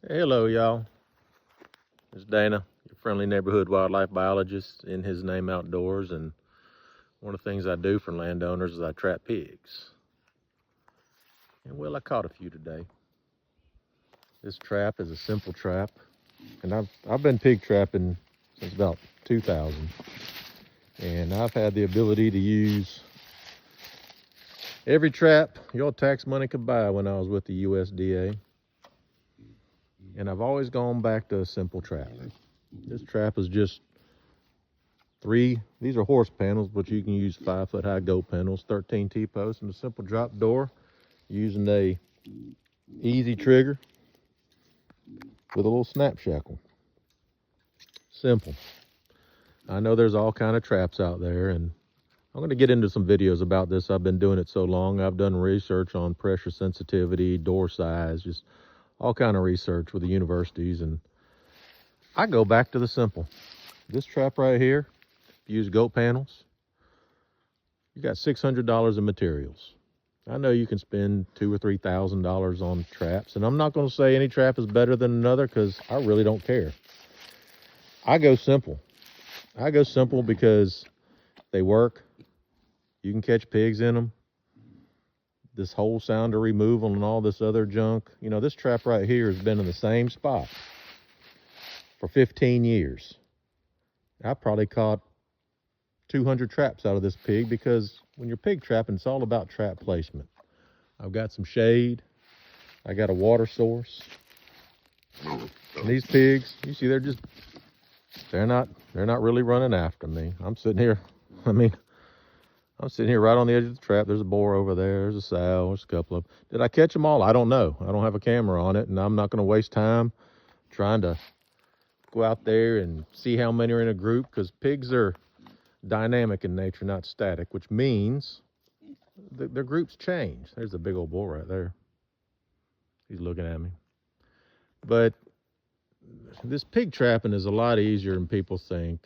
Hello, y'all. It's Dana, your friendly neighborhood wildlife biologist in his name outdoors. And one of the things I do for landowners is I trap pigs. And well, I caught a few today. This trap is a simple trap. And I've been pig trapping since about 2000. And I've had the ability to use every trap your tax money could buy when I was with the USDA. And I've always gone back to a simple trap. This trap is just these are horse panels, but you can use 5-foot high goat panels, 13 T-posts, and a simple drop door using a easy trigger with a little snap shackle. Simple. I know there's all kind of traps out there, and I'm going to get into some videos about this. I've been doing it so long. I've done research on pressure sensitivity, door size, just all kind of research with the universities, and I go back to the simple. This trap right here, use goat panels. You got $600 in materials. I know you can spend $2,000 or $3,000 on traps, and I'm not going to say any trap is better than another because I really don't care. I go simple. I go simple because they work. You can catch pigs in them. This whole sounder removal and all this other junk. You know, this trap right here has been in the same spot for 15 years. I probably caught 200 traps out of this pig because when you're pig trapping, it's all about trap placement. I've got some shade. I got a water source. And these pigs, you see, they're not really running after me. I'm sitting here right on the edge of the trap. There's a boar over there. There's a sow. There's a couple of them. Did I catch them all? I don't know. I don't have a camera on it, and I'm not going to waste time trying to go out there and see how many are in a group, because pigs are dynamic in nature, not static, which means their groups change. There's a big old bull right there. He's looking at me. But this pig trapping is a lot easier than people think.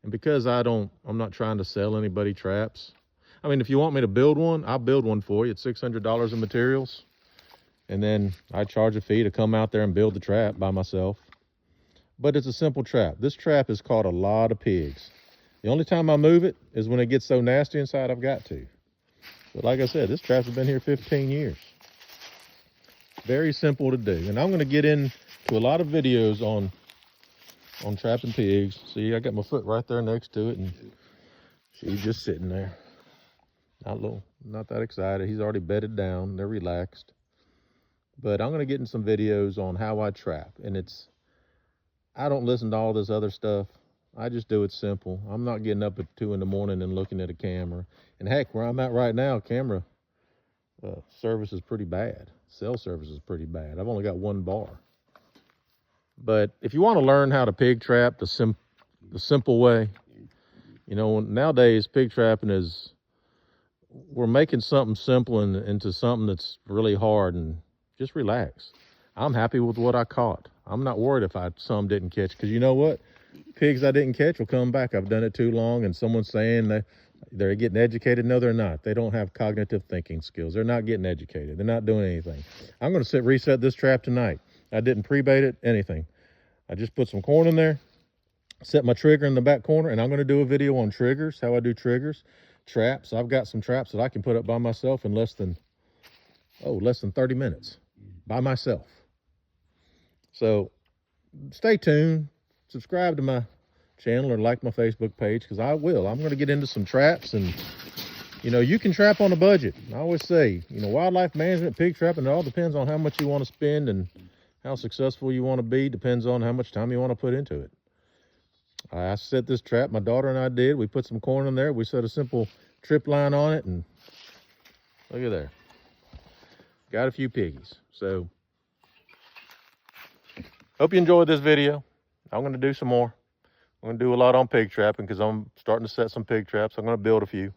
And because I'm not trying to sell anybody traps. I mean, if you want me to build one, I'll build one for you. It's $600 in materials. And then I charge a fee to come out there and build the trap by myself. But it's a simple trap. This trap has caught a lot of pigs. The only time I move it is when it gets so nasty inside I've got to. But like I said, this trap has been here 15 years. Very simple to do. And I'm going to get into a lot of videos on trapping pigs. See, I got my foot right there next to it, and she's just sitting there. Not that excited. He's already bedded down. They're relaxed. But I'm going to get in some videos on how I trap. And I don't listen to all this other stuff. I just do it simple. I'm not getting up at 2 in the morning and looking at a camera. And heck, where I'm at right now, camera service is pretty bad. Cell service is pretty bad. I've only got one bar. But if you want to learn how to pig trap the simple way, you know, nowadays pig trapping we're making something simple into something that's really hard, and just relax. I'm happy with what I caught. I'm not worried if some didn't catch, because you know what? Pigs I didn't catch will come back. I've done it too long, and someone's saying that they're getting educated. No, they're not. They don't have cognitive thinking skills. They're not getting educated. They're not doing anything. I'm going to reset this trap tonight. I didn't pre-bait it, anything. I just put some corn in there, set my trigger in the back corner, and I'm going to do a video on triggers, how I do triggers, traps. I've got some traps that I can put up by myself in less than 30 minutes by myself. So stay tuned, subscribe to my channel or like my Facebook page, because I'm going to get into some traps. And you know, you can trap on a budget. I always say, you know, wildlife management, pig trapping, it all depends on how much you want to spend and how successful you want to be. Depends on how much time you want to put into it. I set this trap, my daughter and I did. We put some corn in there. We set a simple trip line on it, and look at there. Got a few piggies. So hope you enjoyed this video. I'm going to do some more. I'm going to do a lot on pig trapping because I'm starting to set some pig traps. I'm going to build a few.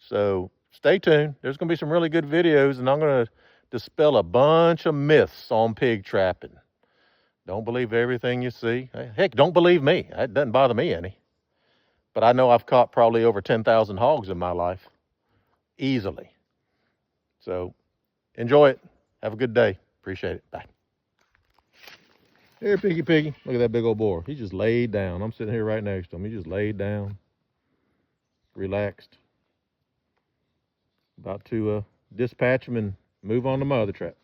So stay tuned. There's going to be some really good videos, and I'm going to dispel a bunch of myths on pig trapping. Don't believe everything you see. Heck, don't believe me. It doesn't bother me any. But I know I've caught probably over 10,000 hogs in my life. Easily. So enjoy it. Have a good day. Appreciate it. Bye. Here, Piggy. Look at that big old boar. He just laid down. I'm sitting here right next to him. He just laid down, relaxed. About to dispatch him and move on to my other trap.